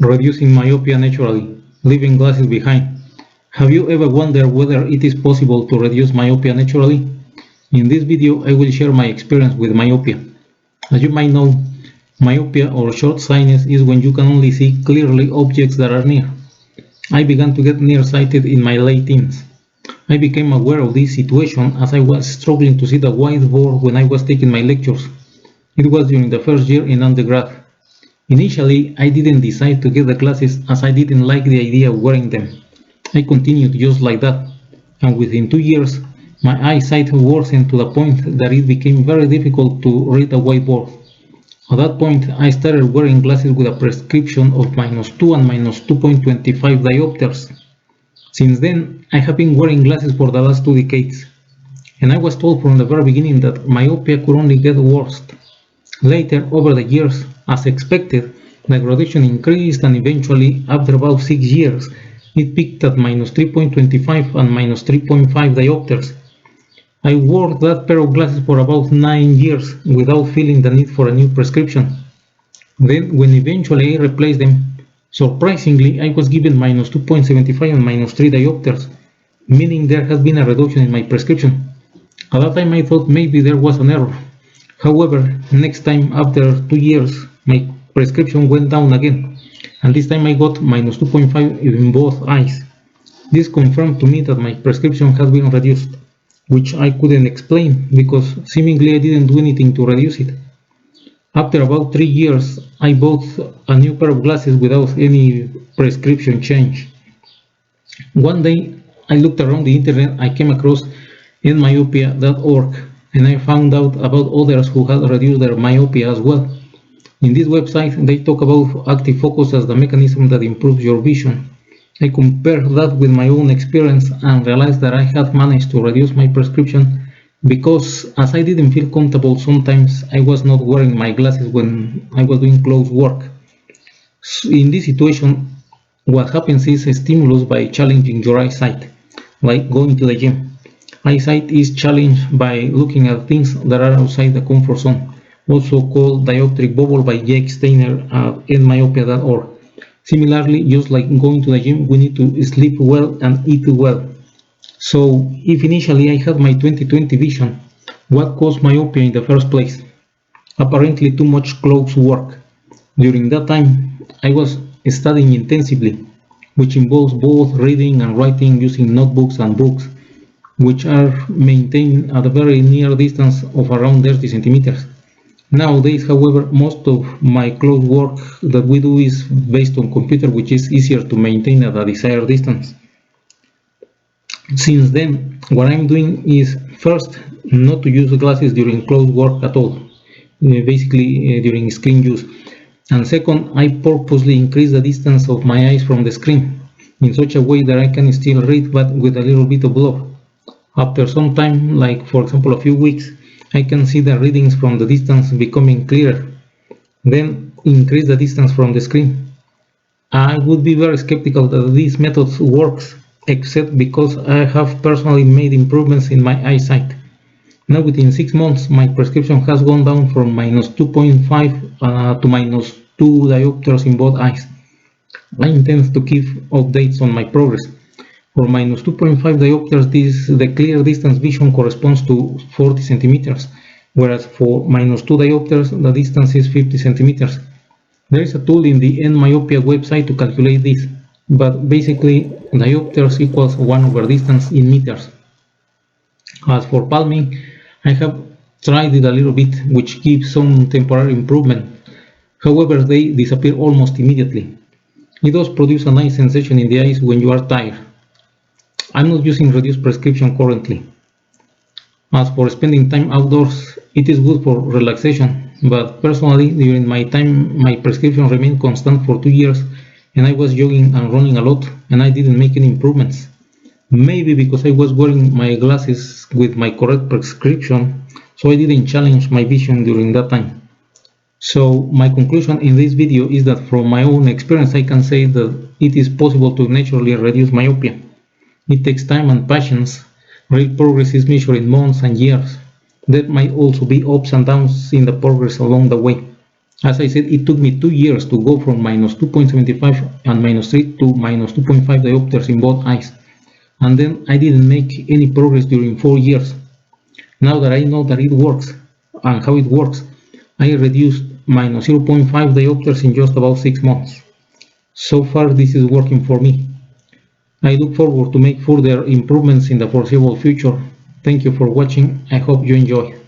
Reducing myopia naturally, leaving glasses behind. Have you ever wondered whether it is possible to reduce myopia naturally? In this video, I will share my experience with myopia. As you might know, myopia or short-sightedness is when you can only see clearly objects that are near. I began to get nearsighted in my late teens. I became aware of this situation as I was struggling to see the whiteboard when I was taking my lectures. It was during the first year in undergrad. Initially, I didn't decide to get the glasses as I didn't like the idea of wearing them. I continued just like that, and within 2 years, my eyesight worsened to the point that it became very difficult to read a whiteboard. At that point, I started wearing glasses with a prescription of -2 and -2.25 diopters. Since then, I have been wearing glasses for the last 2 decades, and I was told from the very beginning that myopia could only get worse. Later, over the years, as expected, the graduation increased and eventually, after about 6 years, it peaked at -3.25 and -3.5 diopters. I wore that pair of glasses for about 9 years without feeling the need for a new prescription. Then, when eventually I replaced them, surprisingly, I was given -2.75 and -3 diopters, meaning there has been a reduction in my prescription. At that time, I thought maybe there was an error. However, next time after 2 years, my prescription went down again, and this time I got -2.5 in both eyes. This confirmed to me that my prescription has been reduced, which I couldn't explain because seemingly I didn't do anything to reduce it. After about 3 years, I bought a new pair of glasses without any prescription change. One day, I looked around the internet. I came across myopia.org, and I found out about others who had reduced their myopia as well. In this website, they talk about active focus as the mechanism that improves your vision. I compared that with my own experience and realized that I had managed to reduce my prescription because, as I didn't feel comfortable sometimes, I was not wearing my glasses when I was doing close work. In this situation, what happens is a stimulus by challenging your eyesight, like going to the gym. Eyesight is challenged by looking at things that are outside the comfort zone, also called dioptric bubble by Jake Steiner at myopia.org. Similarly, just like going to the gym, we need to sleep well and eat well. So, if initially I had my 20/20 vision, what caused myopia in the first place? Apparently too much close work. During that time, I was studying intensively, which involves both reading and writing using notebooks and books, which are maintained at a very near distance of around 30 centimeters. Nowadays, however, most of my close work that we do is based on computer, which is easier to maintain at a desired distance. Since then, what I'm doing is first, not to use glasses during close work at all, basically during screen use. And second, I purposely increase the distance of my eyes from the screen in such a way that I can still read but with a little bit of blur. After some time, like for example a few weeks, I can see the readings from the distance becoming clearer. Then increase the distance from the screen. I would be very skeptical that this method works, except because I have personally made improvements in my eyesight. Now within 6 months, my prescription has gone down from -2.5 to -2 diopters in both eyes. I intend to keep updates on my progress. For -2.5 diopters, the clear distance vision corresponds to 40 centimeters, whereas for -2 diopters, the distance is 50 centimeters. There is a tool in the myopia website to calculate this, but basically diopters equals 1 over distance in meters. As for palming, I have tried it a little bit, which gives some temporary improvement. However, they disappear almost immediately. It does produce a nice sensation in the eyes when you are tired. I'm not using reduced prescription currently. As for spending time outdoors, it is good for relaxation, but personally, during my time, my prescription remained constant for 2 years, and I was jogging and running a lot, and I didn't make any improvements. Maybe because I was wearing my glasses with my correct prescription, so I didn't challenge my vision during that time. So my conclusion in this video is that from my own experience, I can say that it is possible to naturally reduce myopia. It takes time and patience. Real progress is measured in months and years. There might also be ups and downs in the progress along the way. As I said, it took me 2 years to go from minus 2.75 and minus 3 to minus 2.5 diopters in both eyes. And then I didn't make any progress during 4 years. Now that I know that it works and how it works, I reduced minus 0.5 diopters in just about 6 months. So far this is working for me. I look forward to make further improvements in the foreseeable future. Thank you for watching. I hope you enjoy.